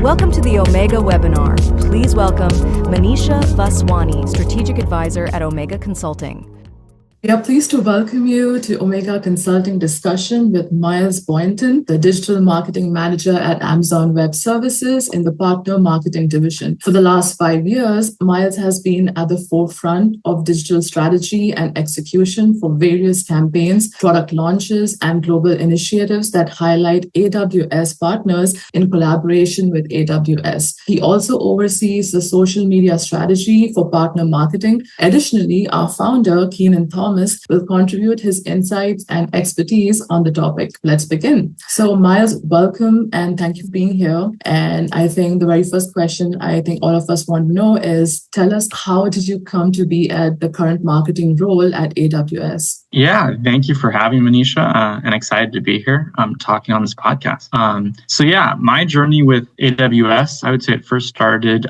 Welcome to the Omega webinar. Please welcome Manisha Vaswani, Strategic Advisor at Omega Consulting. We are pleased to welcome you to Omega Consulting discussion with Miles Boynton, the Digital Marketing Manager at Amazon Web Services in the Partner Marketing Division. For the last 5 years, Miles has been at the forefront of digital strategy and execution for various campaigns, product launches, and global initiatives that highlight AWS partners in collaboration with AWS. He also oversees the social media strategy for partner marketing. Additionally, our founder, Keenan Thomas, will contribute his insights and expertise on the topic. Let's begin. So Miles, welcome and thank you for being here. And I think the very first question I think all of us want to know is, tell us, how did you come to be at the current marketing role at AWS? Yeah, thank you for having me, Manisha, and excited to be here talking on this podcast. My journey with AWS, I would say it first started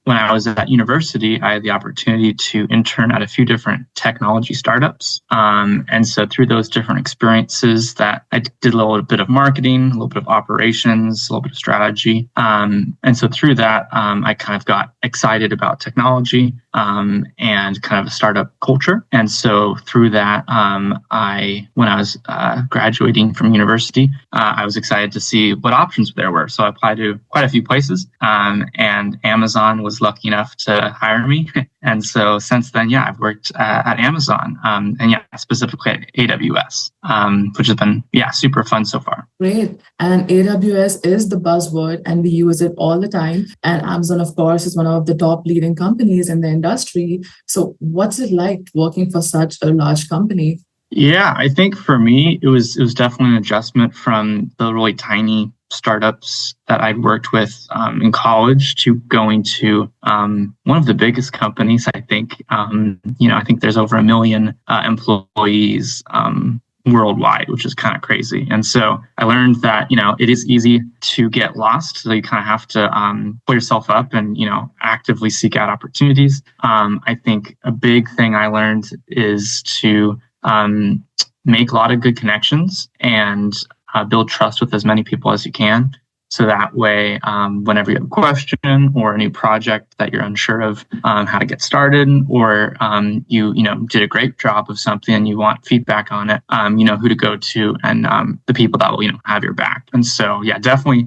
when I was at university. I had the opportunity to intern at a few different technology startups. And so through those different experiences that I did a little bit of marketing, a little bit of operations, a little bit of strategy. And so through that, I kind of got excited about technology and kind of a startup culture. And so through that, when I was graduating from university, I was excited to see what options there were. So I applied to quite a few places, and Amazon was lucky enough to hire me. And so since then, I've worked at Amazon, specifically at AWS, which has been, super fun so far. Great. And AWS is the buzzword and we use it all the time. And Amazon, of course, is one of the top leading companies in the industry. So what's it like working for such a large company? Yeah, I think for me, it was definitely an adjustment from the really tiny startups that I'd worked with in college to going to one of the biggest companies. I think, I think there's over 1 million employees worldwide, which is kind of crazy. And so I learned that, it is easy to get lost. So you kind of have to pull yourself up and, actively seek out opportunities. I think a big thing I learned is to make a lot of good connections and build trust with as many people as you can. So that way, whenever you have a question or a new project that you're unsure of how to get started, or you did a great job of something and you want feedback on it, you know who to go to and the people that will have your back. And so definitely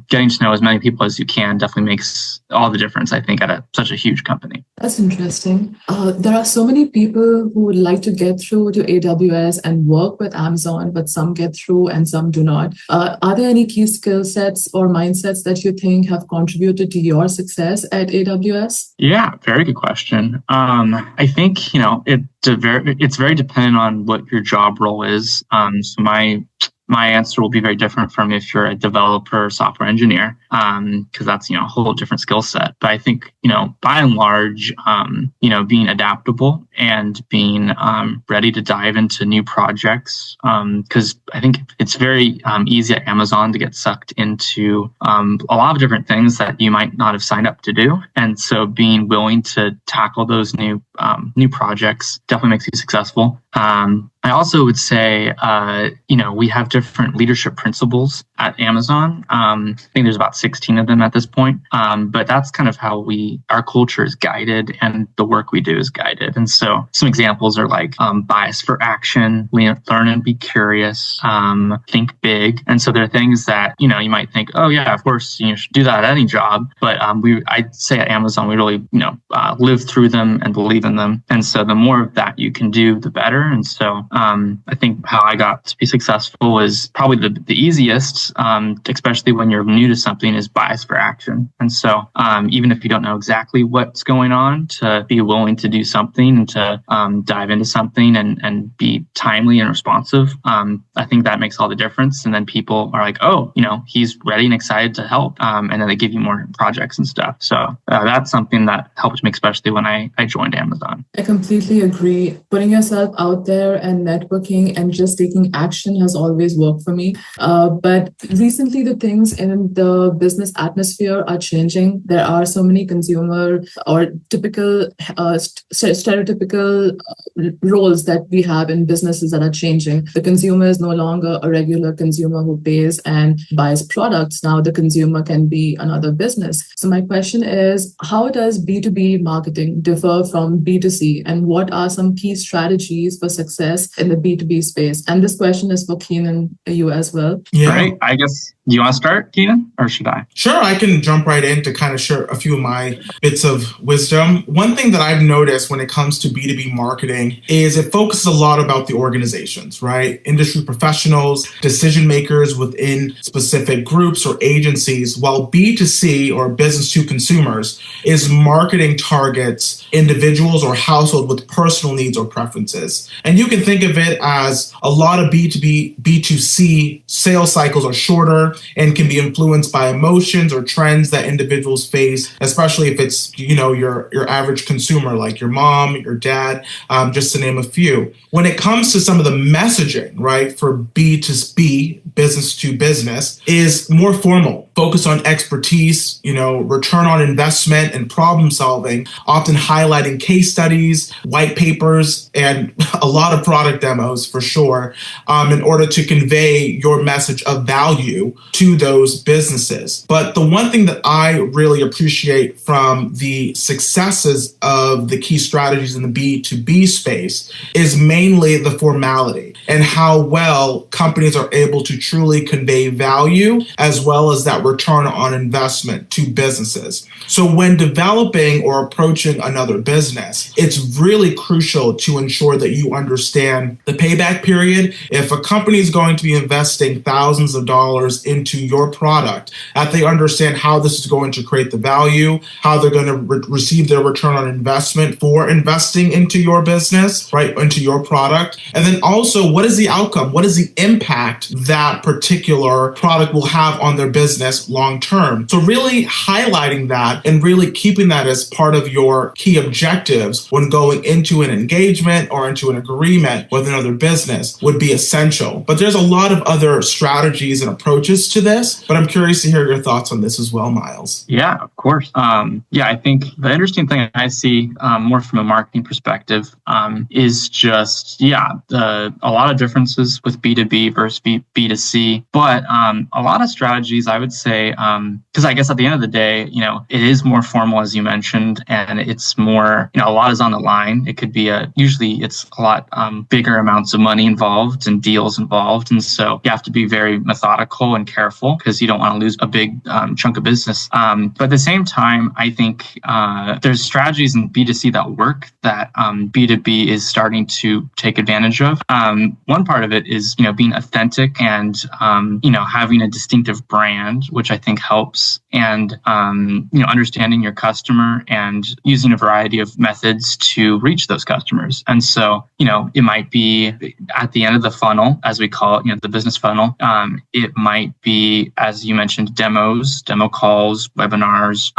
getting to know as many people as you can definitely makes all the difference, I think, at such a huge company. That's interesting. There are so many people who would like to get through to AWS and work with Amazon, but some get through and some do not. Are there any key skill sets or mindsets that you think have contributed to your success at AWS? Yeah, very good question. I think, it's very dependent on what your job role is. So my answer will be very different from if you're a developer or software engineer, because that's, a whole different skill set. But I think, by and large, being adaptable and being ready to dive into new projects, because I think it's very easy at Amazon to get sucked into a lot of different things that you might not have signed up to do. And so being willing to tackle those new projects definitely makes you successful. I also would say, we have different leadership principles at Amazon. I think there's about 16 of them at this point. But that's kind of how our culture is guided and the work we do is guided. And so some examples are like bias for action, learn and be curious, think big. And so there are things that, you might think, oh yeah, of course, you should do that at any job. But I'd say at Amazon, we really, live through them and believe in them. And so the more of that you can do, the better. And so I think how I got to be successful is probably the easiest, especially when you're new to something, is bias for action. And so even if you don't know exactly what's going on, to be willing to do something and to dive into something and be timely and responsive, I think that makes all the difference. And then people are like, oh, he's ready and excited to help. And then they give you more projects and stuff. So that's something that helped me, especially when I joined Amazon. I completely agree. Putting yourself out there and networking and just taking action has always worked for me. But recently, the things in the business atmosphere are changing. There are so many consumer or typical stereotypical roles that we have in businesses that are changing. The consumer is no longer a regular consumer who pays and buys products. Now the consumer can be another business. So my question is, how does B2B marketing differ from B2C, and what are some key strategies for success in the B2B space? And this question is for Keenan, you as well. Yeah. Right. I guess, do you want to start, Keenan, or should I? Sure, I can jump right in to kind of share a few of my bits of wisdom. One thing that I've noticed when it comes to B2B marketing is it focuses a lot about the organizations, right? Industry professionals, decision makers within specific groups or agencies, while B2C, or business to consumers, is marketing targets individuals or household with personal needs or preferences. And you can think of it as a lot of B2B, B2C sales cycles are shorter and can be influenced by emotions or trends that individuals face, especially if it's, your average consumer, like your mom, your dad, just to name a few. When it comes to some of the messaging, right, for B2B, business to business, is more formal, focused on expertise, return on investment and problem solving, often highlighting case studies, white papers, and a lot of product demos for sure, in order to convey your message of value to those businesses. But the one thing that I really appreciate from the successes of the key strategies in the B2B space is mainly the formality and how well companies are able to truly convey value as well as that return on investment to businesses. So when developing or approaching another business, it's really crucial to ensure that you understand the payback period. If a company is going to be investing thousands of dollars into your product, that they understand how this is going to create the value, how they're going to receive their return on investment for investing into your business, right, into your product. And then also, what is the outcome? What is the impact that particular product will have on their business long term? So really highlighting that and really keeping that as part of your key objectives when going into an engagement or into an agreement with another business would be essential. But there's a lot of other strategies and approaches to this, but I'm curious to hear your thoughts on this as well, Miles. Yeah, of course. I think the interesting thing I see more from a marketing perspective is just, a lot of differences with B2B versus B2C, but a lot of strategies, I would say, because I guess at the end of the day, it is more formal, as you mentioned, and it's more, a lot is on the line. It could be usually it's a lot bigger amounts of money involved and deals involved. And so you have to be very methodical and careful because you don't want to lose a big chunk of business. But at the same time, I think there's strategies in B2C that work that B2B is starting to take advantage of. One part of it is, being authentic and, having a distinctive brand, which I think helps, and, understanding your customer and using a variety of methods to reach those customers. And so, it might be at the end of the funnel, as we call it, the business funnel. It might be, as you mentioned, demo calls, webinars,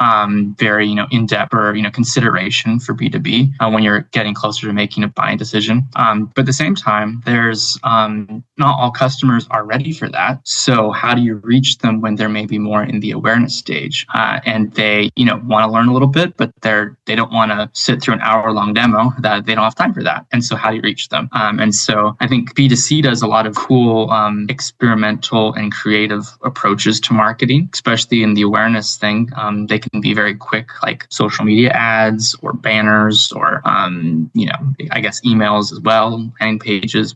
very, in-depth or, consideration for B2B when you're getting closer to making a buying decision. But at the same time, there's not all customers are ready for that. So how do you reach them when they're maybe more in the awareness stage and they, want to learn a little bit, but they don't want to sit through an hour-long demo, that they don't have time for that. And so how do you reach them? And so I think B2C does a lot of cool experimental and creative approaches to marketing, especially in the awareness thing. They can be very quick, like social media ads or banners or, I guess emails as well, landing pages.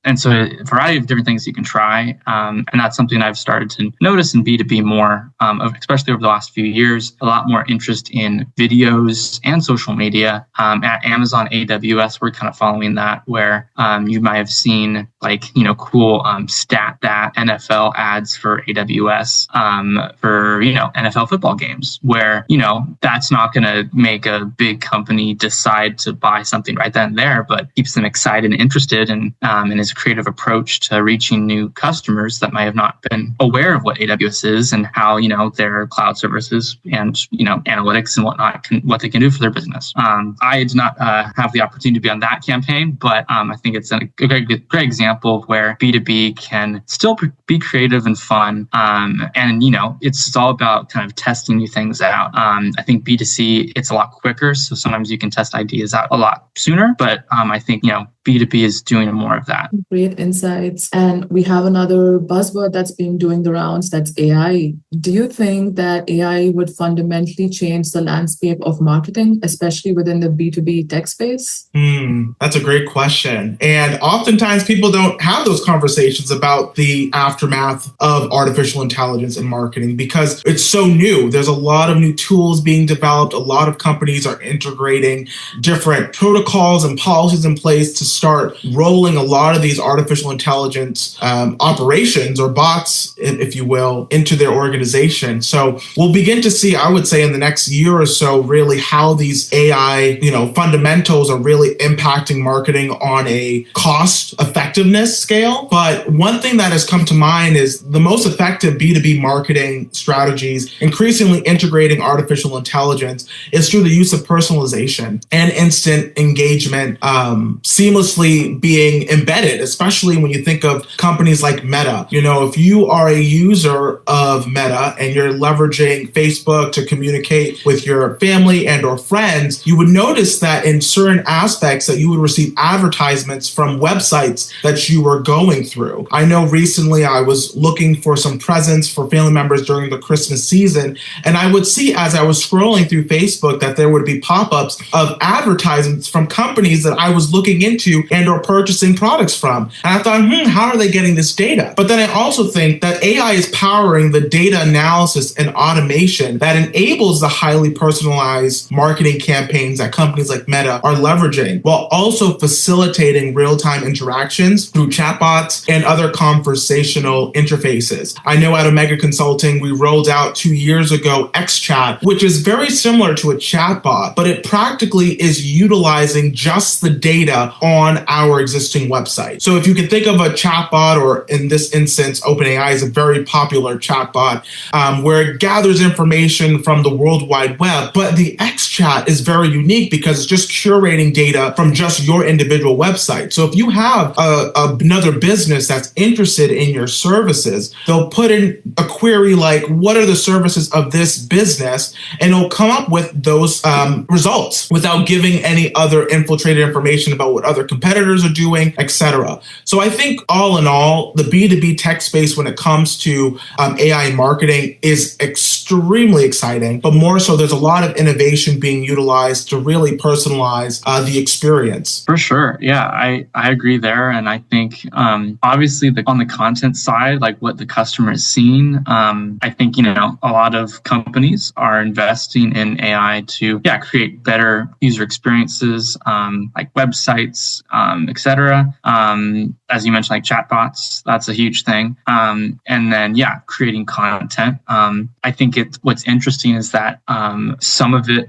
And so a variety of different things you can try. And that's something I've started to notice in B2B more, especially over the last few years, a lot more interest in videos and social media. At Amazon AWS, we're kind of following that, where you might have seen like, cool stat that NFL ads for AWS for, NFL football games, where, that's not going to make a big company decide to buy something right then and there, but keeps them excited and interested, and is a creative approach to reaching new customers that might have not been aware of what AWS is and how, their cloud services and, analytics and whatnot, what they can do for their business. I did not have the opportunity to be on that campaign, but I think it's a great example of where B2B can still be creative and fun. And, it's all about kind of testing new things out. I think B2C, it's a lot quicker. So sometimes you can test ideas out a lot sooner, but I think, B2B is doing more of that. Great insights. And we have another buzzword that's been doing the rounds, that's AI. Do you think that AI would fundamentally change the landscape of marketing, especially within the B2B tech space? That's a great question. And oftentimes people don't have those conversations about the aftermath of artificial intelligence in marketing because it's so new. There's a lot of new tools being developed. A lot of companies are integrating different protocols and policies in place to start rolling a lot of these artificial intelligence operations or bots, if you will, into their organization. So we'll begin to see, I would say, in the next year or so, really how these AI, fundamentals are really impacting marketing on a cost effectiveness scale. But one thing that has come to mind is the most effective B2B marketing strategies, increasingly integrating artificial intelligence, is through the use of personalization and instant engagement, seamlessly being embedded, especially when you think of companies like Meta. If you are a user of Meta and you're leveraging Facebook to communicate with your family and or friends, you would notice that in certain aspects that you would receive advertisements from websites that you were going through. I know recently I was looking for some presents for family members during the Christmas season, and I would see as I was scrolling through Facebook that there would be pop-ups of advertisements from companies that I was looking into and or purchasing products from. And I thought, how are they getting this data? But then I also think that AI is powering the data analysis and automation that enables the highly personalized marketing campaigns that companies like Meta are leveraging, while also facilitating real-time interactions through chatbots and other conversational interfaces. I know at Omega Consulting, we rolled out 2 years ago XChat, which is very similar to a chatbot, but it practically is utilizing just the data on our existing website. So if you can think of a chatbot, or in this instance, OpenAI is a very popular chatbot, where it gathers information from the World Wide Web, but the XChat is very unique because it's just curating data from just your individual website. So if you have another business that's interested in your services, they'll put in a query like, what are the services of this business? And it'll come up with those results without giving any other infiltrated information about what other competitors are doing, etc. So I think all in all, the B2B tech space when it comes to AI marketing is extremely exciting, but more so there's a lot of innovation being utilized to really personalize the experience. For sure. Yeah, I agree there. And I think obviously on the content side, like what the customer is seeing, I think, a lot of companies are investing in AI to create better user experiences, like websites, etc. As you mentioned, like chatbots, that's a huge thing. And then, creating content. I think what's interesting is that some of it,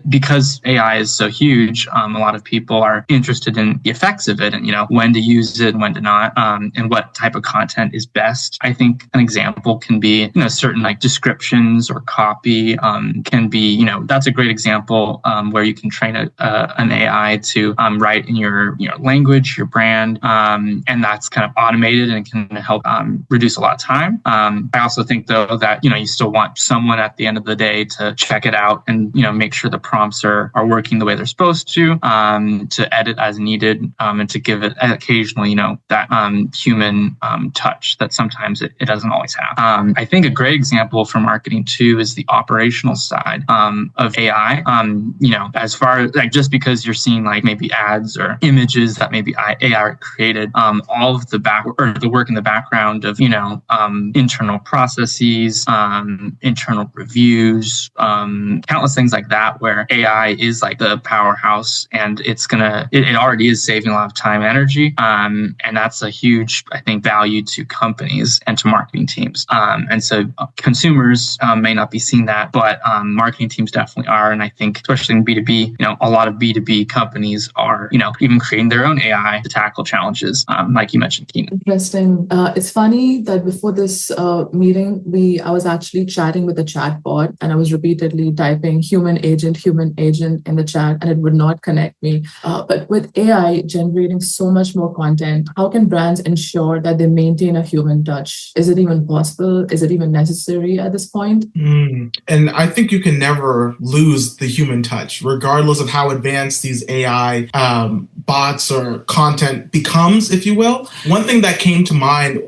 because AI is so huge, a lot of people are interested in the effects of it and, when to use it, when to not, and what type of content is best. I think an example can be, certain like descriptions or copy can be, that's a great example where you can train an AI to write in your language, your brand, and that's kind of automated and can help reduce a lot of time. I also think though that you still want someone at the end of the day to check it out and make sure the prompts are working the way they're supposed to edit as needed, and to give it occasionally that human touch that sometimes it doesn't always have. I think a great example for marketing too is the operational side of AI. As far as like just because you're seeing like maybe ads or images that maybe AI created, automated all of the work in the background of, internal processes, internal reviews, countless things like that, where AI is like the powerhouse, and it already is saving a lot of time, energy, and that's a huge, I think, value to companies and to marketing teams. And so consumers may not be seeing that, but marketing teams definitely are. And I think, especially in B2B, a lot of B2B companies are, even creating their own AI to tackle challenges, like you mentioned, Keenan. Interesting. It's funny that before this meeting, I was actually chatting with a chatbot, and I was repeatedly typing human agent in the chat, and it would not connect me. But with AI generating so much more content, how can brands ensure that they maintain a human touch? Is it even possible? Is it even necessary at this point? And I think you can never lose the human touch, regardless of how advanced these AI bots or content becomes, if you will. One thing that came to mind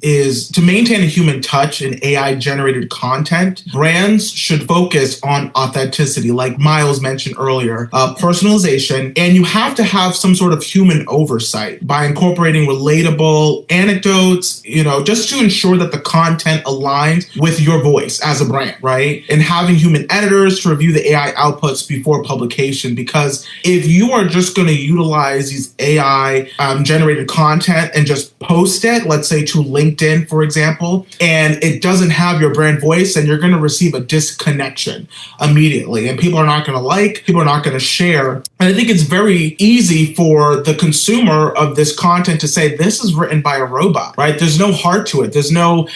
is to maintain a human touch in AI-generated content, brands should focus on authenticity, like Miles mentioned earlier, personalization, and you have to have some sort of human oversight by incorporating relatable anecdotes, just to ensure that the content aligns with your voice as a brand, right? And having human editors to review the AI outputs before publication, because if you are just going to utilize these AI generated content and just post it, let's say to LinkedIn, for example, and it doesn't have your brand voice, then you're going to receive a disconnection immediately. And people are not going to people are not going to share. And I think it's very easy for the consumer of this content to say, this is written by a robot, right? There's no heart to it. There's no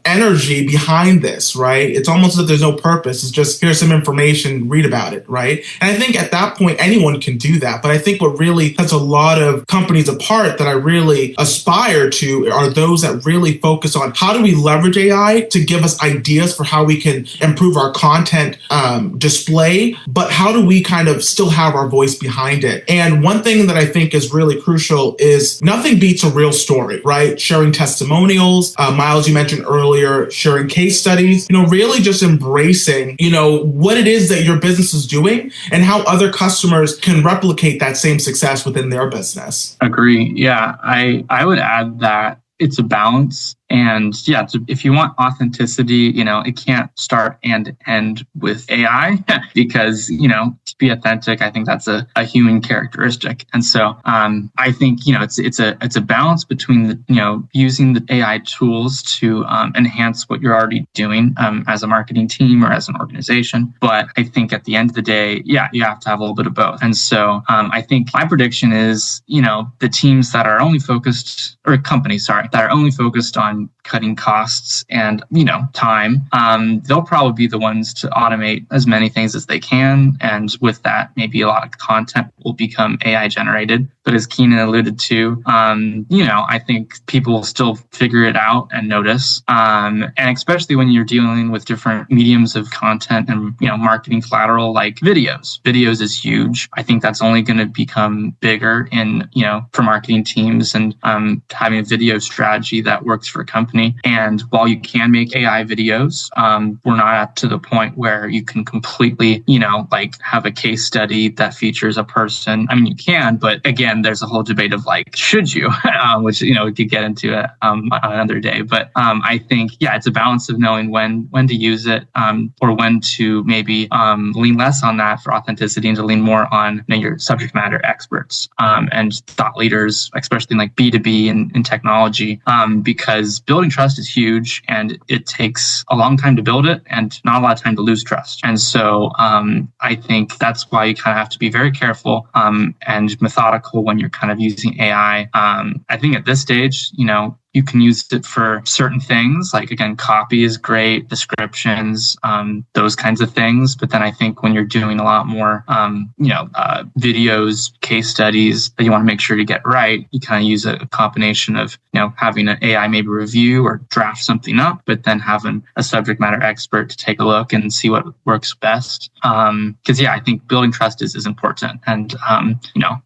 energy behind this, right? It's almost as if there's no purpose. It's just, here's some information, read about it, right? And I think at that point, anyone can do that. But I think what really sets a lot of companies apart that I really aspire to are those that really focus on how do we leverage AI to give us ideas for how we can improve our content display, but how do we kind of still have our voice behind it? And one thing that I think is really crucial is nothing beats a real story, right? Sharing testimonials, Miles, you mentioned earlier, sharing case studies, really just embracing, what it is that your business is doing and how other customers can replicate that same success within their business. Agree. Yeah, I would add that it's a balance. And yeah, if you want authenticity, it can't start and end with AI because, to be authentic, I think that's a human characteristic. And so I think, it's a balance between, using the AI tools to enhance what you're already doing as a marketing team or as an organization. But I think at the end of the day, yeah, you have to have a little bit of both. And so I think my prediction is, the teams that are only focused, or companies, that are only focused on cutting costs and, time, they'll probably be the ones to automate as many things as they can. And with that, maybe a lot of content will become AI generated. But as Keenan alluded to, I think people will still figure it out and notice. And especially when you're dealing with different mediums of content and, marketing collateral like videos. Videos is huge. I think that's only going to become bigger for marketing teams and having a video strategy that works for a company. And while you can make AI videos, we're not to the point where you can completely, have a case study that features a person. I mean, you can, but again, there's a whole debate of should you, which, we could get into on another day. But I think, it's a balance of knowing when to use it or when to maybe lean less on that for authenticity and to lean more on your subject matter experts and thought leaders, especially in B2B and technology, because building trust is huge and it takes a long time to build it and not a lot of time to lose trust. And so I think that's why you kind of have to be very careful and methodical when you're kind of using AI. I think at this stage, you can use it for certain things, again, copy is great, descriptions, those kinds of things. But then I think when you're doing a lot more, videos, case studies that you want to make sure to get right, you kind of use a combination of, having an AI maybe review or draft something up, but then having a subject matter expert to take a look and see what works best. Because I think building trust is important, and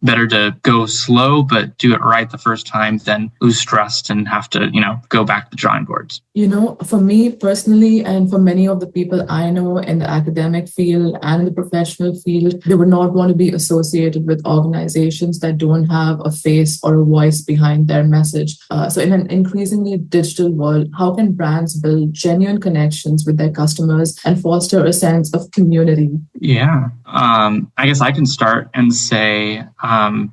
better to go slow but do it right the first time than lose trust and have have to, go back to the drawing boards. For me personally, and for many of the people I know in the academic field and in the professional field, they would not want to be associated with organizations that don't have a face or a voice behind their message. So in an increasingly digital world, how can brands build genuine connections with their customers and foster a sense of community? Yeah, I guess I can start and say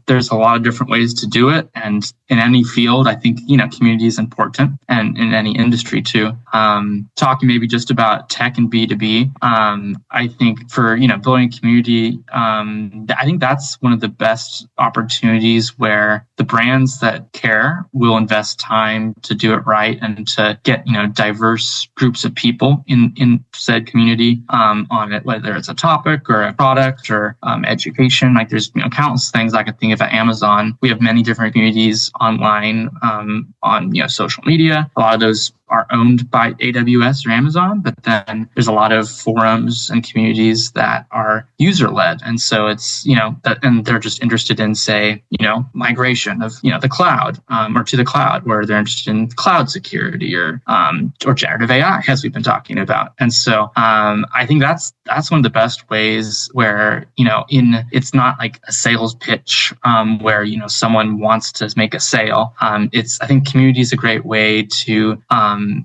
there's a lot of different ways to do it. And in any field, I think, community is important, and in any industry too. Talking maybe just about tech and B2B, I think for, building community, I think that's one of the best opportunities where the brands that care will invest time to do it right and to get, diverse groups of people in said community on it, whether it's a topic or a product or education. Like there's countless things I could think of at Amazon. We have many different communities online on social media. A lot of those are owned by AWS or Amazon, but then there's a lot of forums and communities that are user-led. And so it's, and they're just interested in, say, migration of, the cloud or to the cloud, where they're interested in cloud security or generative AI, as we've been talking about. And so I think that's one of the best ways where, it's not like a sales pitch where, someone wants to make a sale. I think community is a great way to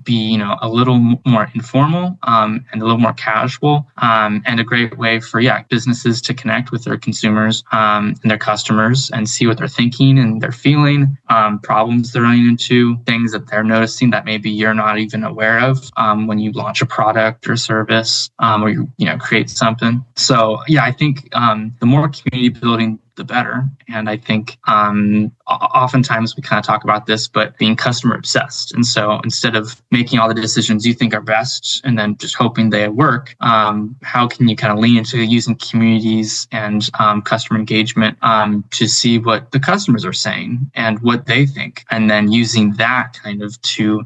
be, a little more informal and a little more casual, and a great way for, businesses to connect with their consumers and their customers and see what they're thinking and they're feeling, problems they're running into, things that they're noticing that maybe you're not even aware of when you launch a product or service or you create something. So I think the more community building, the better. And I think oftentimes we kind of talk about this, but being customer obsessed. And so instead of making all the decisions you think are best and then just hoping they work, how can you kind of lean into using communities and customer engagement to see what the customers are saying and what they think, and then using that kind of to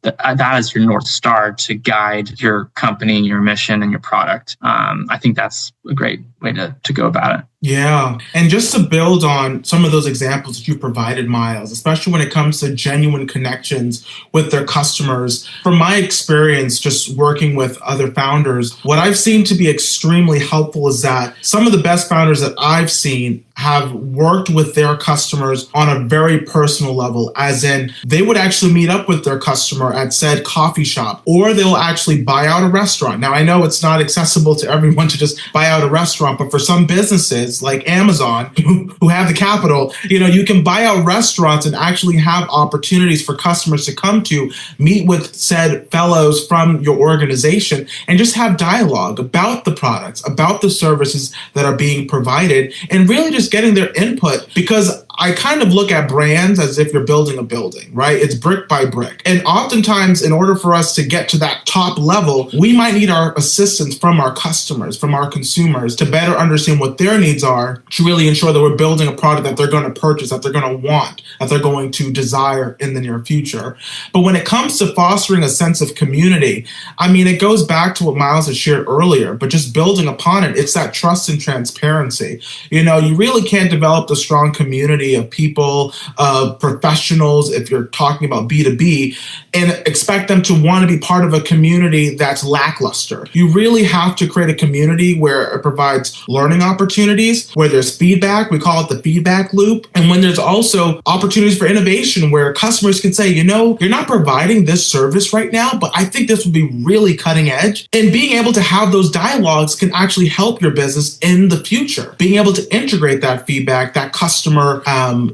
that as your North Star to guide your company and your mission and your product. I think that's a great way to go about it. Yeah. And just to build on some of those examples that you provided, Miles, especially when it comes to genuine connections with their customers, from my experience just working with other founders, what I've seen to be extremely helpful is that some of the best founders that I've seen have worked with their customers on a very personal level, as in they would actually meet up with their customer at said coffee shop, or they'll actually buy out a restaurant. Now, I know it's not accessible to everyone to just buy out a restaurant, but for some businesses like Amazon, who have the capital, you can buy out restaurants and actually have opportunities for customers to come to meet with said fellows from your organization and just have dialogue about the products, about the services that are being provided, and really just getting their input, because I kind of look at brands as if you're building a building, right? It's brick by brick. And oftentimes, in order for us to get to that top level, we might need our assistance from our customers, from our consumers, to better understand what their needs are, to really ensure that we're building a product that they're going to purchase, that they're going to want, that they're going to desire in the near future. But when it comes to fostering a sense of community, it goes back to what Miles had shared earlier, but just building upon it, it's that trust and transparency. You really can't develop a strong community of people, professionals, if you're talking about B2B, and expect them to want to be part of a community that's lackluster. You really have to create a community where it provides learning opportunities, where there's feedback, we call it the feedback loop, and when there's also opportunities for innovation where customers can say, you're not providing this service right now, but I think this would be really cutting edge. And being able to have those dialogues can actually help your business in the future. Being able to integrate that feedback, that customer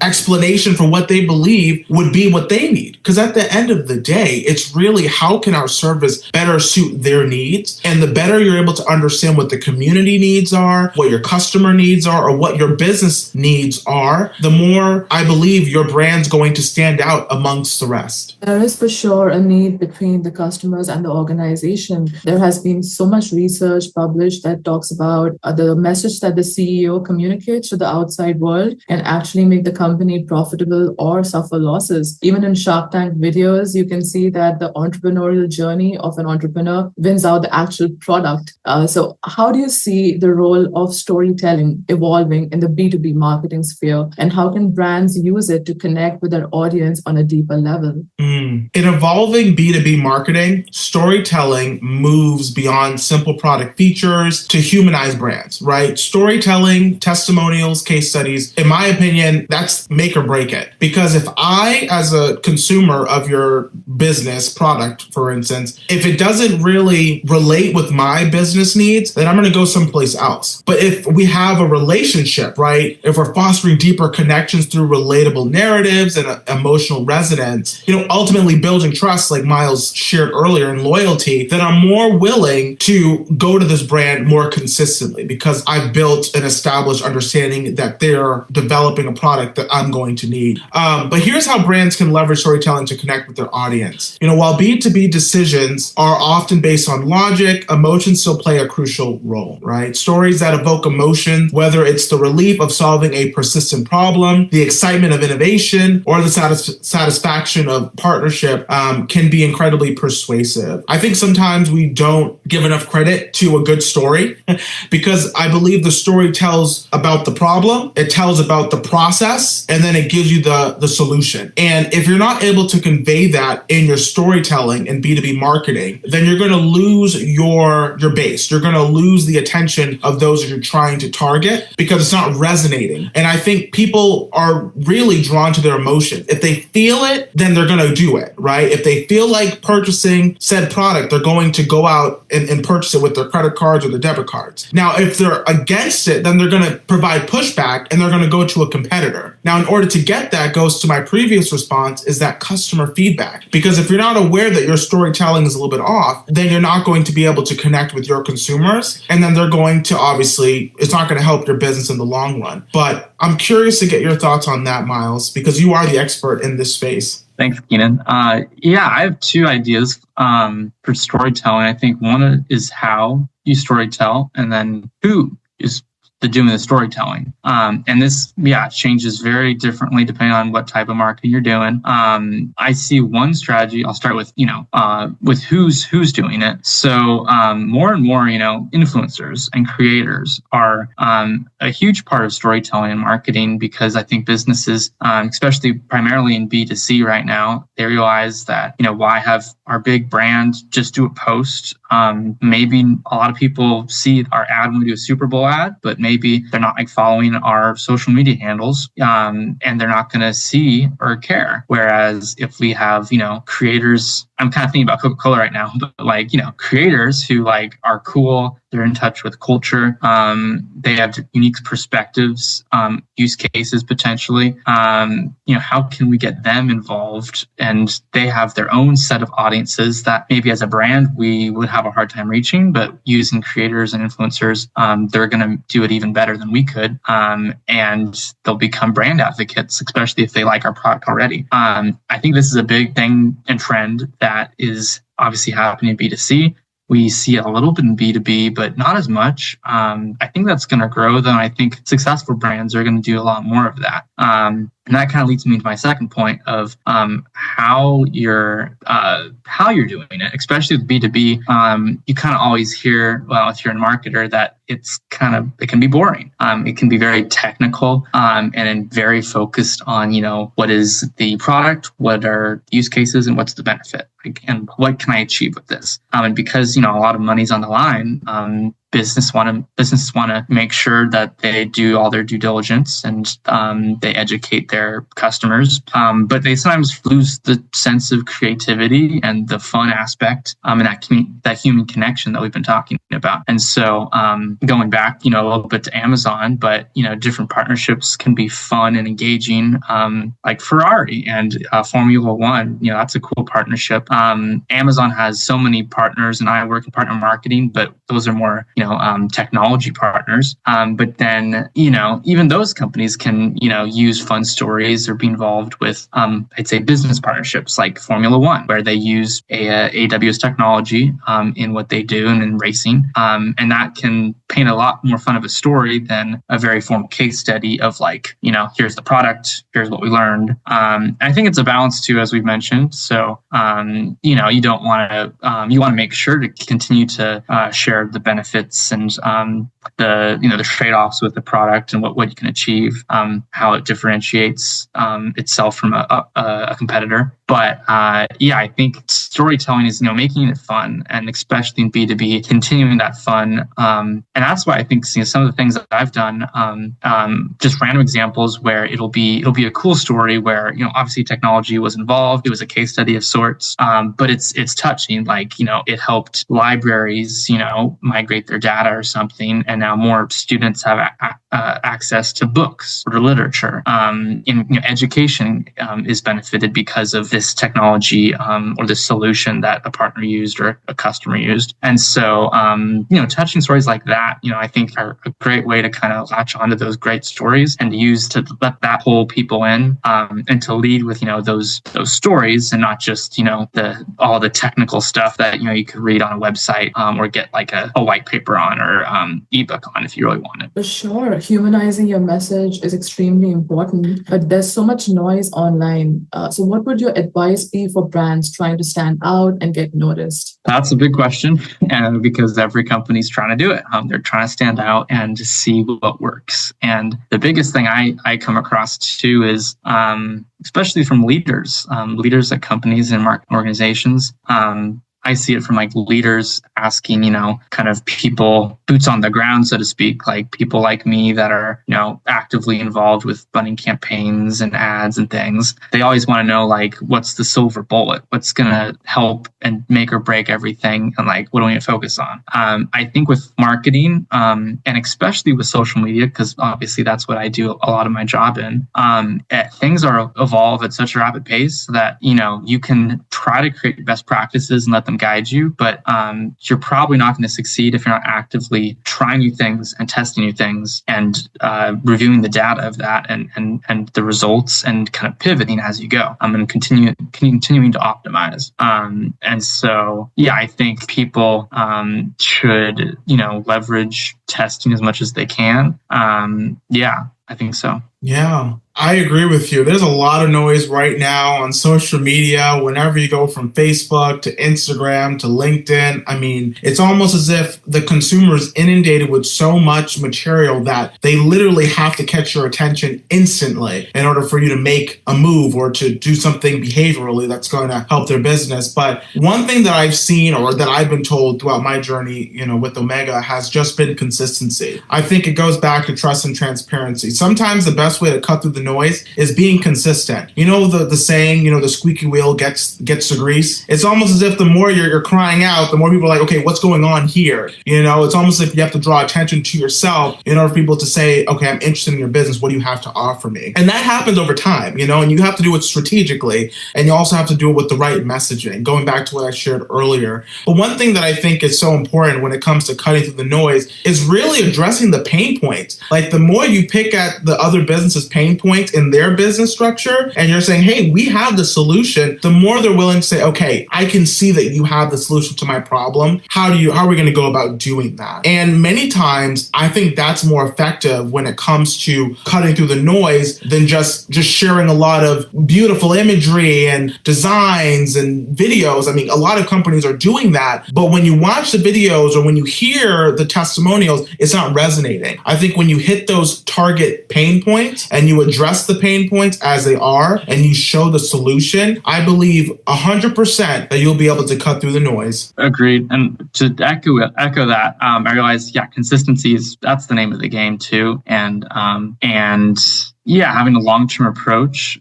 explanation for what they believe would be what they need. Because at the end of the day, it's really how can our service better suit their needs? And the better you're able to understand what the community needs are, what your customer needs are, or what your business needs are, the more I believe your brand's going to stand out amongst the rest. There is for sure a need between the customers and the organization. There has been so much research published that talks about the message that the CEO communicates to the outside world and actually make the company profitable or suffer losses. Even in Shark Tank videos, you can see that the entrepreneurial journey of an entrepreneur wins out the actual product. So how do you see the role of storytelling evolving in the B2B marketing sphere, and how can brands use it to connect with their audience on a deeper level? In evolving B2B marketing, storytelling moves beyond simple product features to humanize brands, right? Storytelling, testimonials, case studies, in my opinion, that's make or break it. Because if I, as a consumer of your business product, for instance, if it doesn't really relate with my business needs, then I'm going to go someplace else. But if we have a relationship, right? If we're fostering deeper connections through relatable narratives and emotional resonance, ultimately building trust, like Miles shared earlier, and loyalty, then I'm more willing to go to this brand more consistently because I've built an established understanding that they're developing a product that I'm going to need. But here's how brands can leverage storytelling to connect with their audience. While B2B decisions are often based on logic, emotions still play a crucial role, right? Stories that evoke emotion, whether it's the relief of solving a persistent problem, the excitement of innovation, or the satisfaction of partnership, can be incredibly persuasive. I think sometimes we don't give enough credit to a good story because I believe the story tells about the problem, it tells about the process, and then it gives you the solution. And if you're not able to convey that in your storytelling in B2B marketing, then you're going to lose your base. You're going to lose the attention of those that you're trying to target because it's not resonating. And I think people are really drawn to their emotion. If they feel it, then they're going to do it, right? If they feel like purchasing said product, they're going to go out and purchase it with their credit cards or their debit cards. Now, if they're against it, then they're going to provide pushback and they're going to go to a competitor. Now, in order to get that, goes to my previous response, is that customer feedback. Because if you're not aware that your storytelling is a little bit off, then you're not going to be able to connect with your consumers. And then they're going to obviously, it's not going to help your business in the long run. But I'm curious to get your thoughts on that, Miles, because you are the expert in this space. Thanks, Keenan. I have two ideas for storytelling. I think one is how you storytell, and then who is the doing the storytelling. And this, changes very differently depending on what type of marketing you're doing. I see one strategy. I'll start with, with who's doing it. So more and more, influencers and creators are a huge part of storytelling and marketing because I think businesses, especially primarily in B2C right now, they realize that, why have our big brand just do a post? Maybe a lot of people see our ad when we do a Super Bowl ad, but maybe they're not following our social media handles, and they're not going to see or care. Whereas if we have, creators, I'm kind of thinking about Coca-Cola right now, but creators who are cool, they're in touch with culture, they have unique perspectives, use cases potentially. How can we get them involved? And they have their own set of audiences that maybe as a brand we would have a hard time reaching, but using creators and influencers, they're going to do it even better than we could. And they'll become brand advocates, especially if they like our product already. I think this is a big thing and trend that is obviously happening in B2C. We see it a little bit in B2B, but not as much. I think that's going to grow, though. I think successful brands are going to do a lot more of that. And that kind of leads me to my second point of how you're doing it, especially with B2B. You kind of always hear, well, if you're a marketer, that it can be boring. It can be very technical and very focused on, what is the product, what are use cases, and what's the benefit, and what can I achieve with this? And because, a lot of money's on the line, businesses want to make sure that they do all their due diligence and they educate their customers, but they sometimes lose the sense of creativity and the fun aspect and that human connection that we've been talking about. And so going back, a little bit to Amazon, but different partnerships can be fun and engaging, like Ferrari and Formula One. That's a cool partnership. Amazon has so many partners, and I work in partner marketing, but those are more technology partners. But then, even those companies can, use fun stories or be involved with, I'd say, business partnerships like Formula One, where they use AWS technology in what they do and in racing. And that can paint a lot more fun of a story than a very formal case study of like, here's the product, here's what we learned. I think it's a balance too, as we've mentioned. So, you don't want to, you want to make sure to continue to share the benefits and the trade-offs with the product and what you can achieve, how it differentiates itself from a competitor. But I think storytelling is making it fun, and especially in B2B, continuing that fun. And that's why I think some of the things that I've done, just random examples where it'll be a cool story where obviously technology was involved. It was a case study of sorts, but it's touching. Like it helped libraries migrate their data or something, and now more students have access to books or to literature. Education is benefited because of this technology or this solution that a partner used or a customer used. And so, touching stories like that, I think are a great way to kind of latch onto those great stories and to use to let that pull people in and to lead with, those stories and not just, all the technical stuff that, you could read on a website or get like a white paper on or ebook on if you really want it. For sure. Humanizing your message is extremely important, but there's so much noise online. So what would your advice be for brands trying to stand out and get noticed? That's a big question, and because every company's trying to do it. They're trying to stand out and just see what works. And the biggest thing I come across too is, especially from leaders at companies and marketing organizations, I see it from like leaders asking, kind of people, boots on the ground, so to speak, like people like me that are, actively involved with running campaigns and ads and things. They always want to know, like, what's the silver bullet? What's going to help and make or break everything? And like, what do we need to focus on? I think with marketing, and especially with social media, because obviously that's what I do a lot of my job in, things are evolve at such a rapid pace that, you can try to create best practices and let them guide you, but you're probably not going to succeed if you're not actively trying new things and testing new things and reviewing the data of that and the results and kind of pivoting as you go. And continuing to optimize. And so, I think people should leverage testing as much as they can. I think so. Yeah, I agree with you. There's a lot of noise right now on social media. Whenever you go from Facebook to Instagram to LinkedIn, I mean, it's almost as if the consumer is inundated with so much material that they literally have to catch your attention instantly in order for you to make a move or to do something behaviorally that's going to help their business. But one thing that I've seen or that I've been told throughout my journey, with Omega has just been consistency. I think it goes back to trust and transparency. Sometimes the best way to cut through the noise is being consistent. The saying, the squeaky wheel gets the grease. It's almost as if the more you're crying out, the more people are like, okay, what's going on here? It's almost as if you have to draw attention to yourself in order for people to say, okay, I'm interested in your business. What do you have to offer me? And that happens over time, and you have to do it strategically, and you also have to do it with the right messaging, going back to what I shared earlier. But one thing that I think is so important when it comes to cutting through the noise is really addressing the pain points. Like the more you pick at the other businesses' pain points in their business structure, and you're saying, hey, we have the solution, the more they're willing to say, okay, I can see that you have the solution to my problem. How are we going to go about doing that? And many times, I think that's more effective when it comes to cutting through the noise than just sharing a lot of beautiful imagery and designs and videos. I mean, a lot of companies are doing that, but when you watch the videos or when you hear the testimonials, it's not resonating. I think when you hit those target pain points and you address the pain points as they are and you show the solution, I believe 100% that you'll be able to cut through the noise. Agreed. And to echo that, I realized, consistency that's the name of the game too. And having a long-term approach,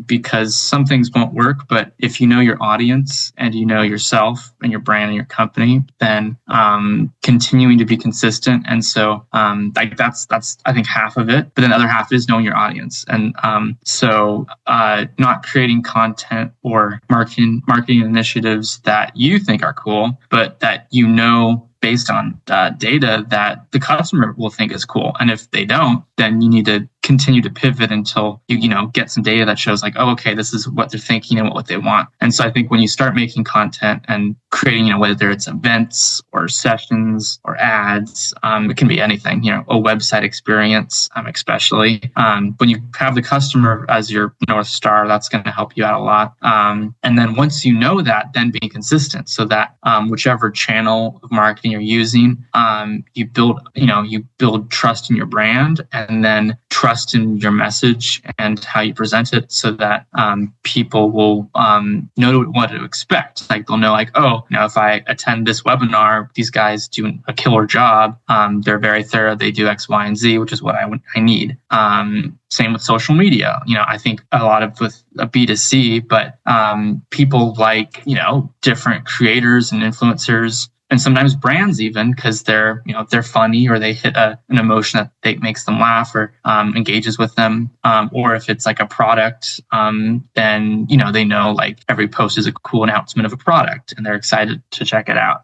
because some things won't work, but if you know your audience and you know yourself and your brand and your company, then continuing to be consistent. And so that's I think half of it, but then the other half is knowing your audience. And so not creating content or marketing initiatives that you think are cool, but that based on data that the customer will think is cool. And if they don't, then you need to continue to pivot until you get some data that shows like, oh, okay, this is what they're thinking and what they want. And so I think when you start making content and creating, whether it's events or sessions or ads, it can be anything, a website experience, especially when you have the customer as your North Star, that's going to help you out a lot. And then once you know that, then being consistent so that whichever channel of marketing you're using, you build trust in your brand and then trust in your message and how you present it so that people will know what to expect. Like they'll know like, oh, if I attend this webinar, these guys do a killer job. They're very thorough. They do X, Y, and Z, which is what I need. Same with social media. I think a lot of with a B2C, but people like, different creators and influencers and sometimes brands even because they're funny or they hit an emotion that makes them laugh or engages with them. Or if it's like a product, then, they know like every post is a cool announcement of a product and they're excited to check it out.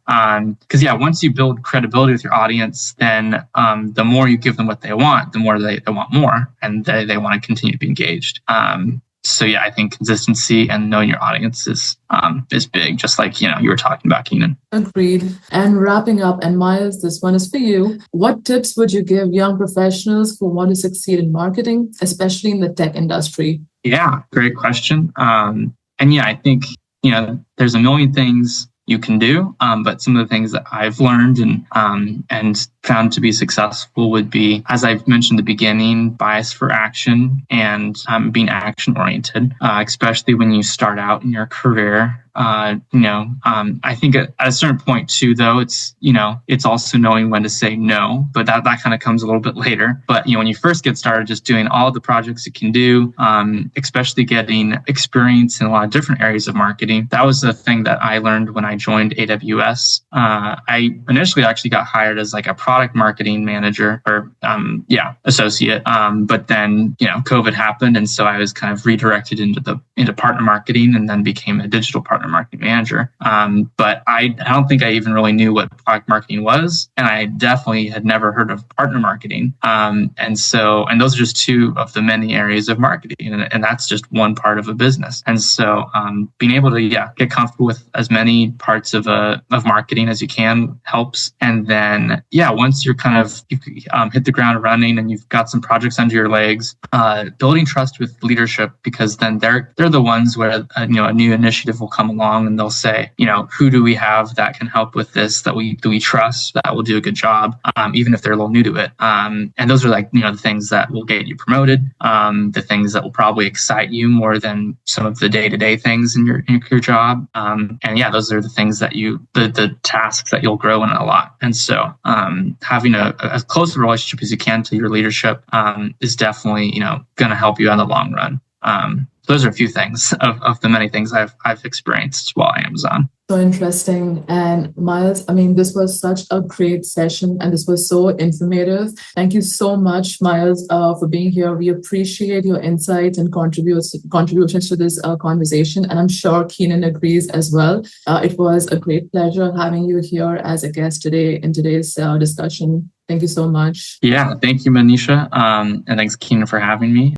Because once you build credibility with your audience, then the more you give them what they want, the more they want more and they want to continue to be engaged. So I think consistency and knowing your audience is big, just like you were talking about, Keenan. Agreed. And wrapping up, and Miles, this one is for you. What tips would you give young professionals who want to succeed in marketing, especially in the tech industry? Yeah, great question. And I think there's a million things you can do, but some of the things that I've learned and found to be successful would be, as I've mentioned at the beginning, bias for action and being action oriented, especially when you start out in your career. I think at a certain point too, though, it's also knowing when to say no, but that kind of comes a little bit later. But, when you first get started, just doing all the projects you can do, especially getting experience in a lot of different areas of marketing. That was the thing that I learned when I joined AWS. I initially actually got hired as like a product marketing manager or, associate. But then, COVID happened. And so I was kind of redirected into partner marketing and then became a digital partner marketing manager. But I don't think I even really knew what product marketing was. And I definitely had never heard of partner marketing. And those are just two of the many areas of marketing. And that's just one part of a business. And so being able to, get comfortable with as many parts of marketing as you can helps. And then, once you're kind of, you hit the ground running and you've got some projects under your legs, building trust with leadership, because then they're the ones where, a new initiative will come along and they'll say, who do we have that can help with this, that we trust, that will do a good job, even if they're a little new to it. And those are like, the things that will get you promoted, the things that will probably excite you more than some of the day-to-day things in your job. Those are the things that the tasks that you'll grow in a lot. And so having as close a relationship as you can to your leadership is definitely, going to help you in the long run. Those are a few things of the many things I've experienced while at Amazon. So interesting. And Miles, this was such a great session and this was so informative. Thank you so much, Miles, for being here. We appreciate your insights and contributions to this conversation. And I'm sure Keenan agrees as well. It was a great pleasure having you here as a guest today in today's discussion. Thank you so much. Yeah, thank you, Manisha. And thanks, Keenan, for having me.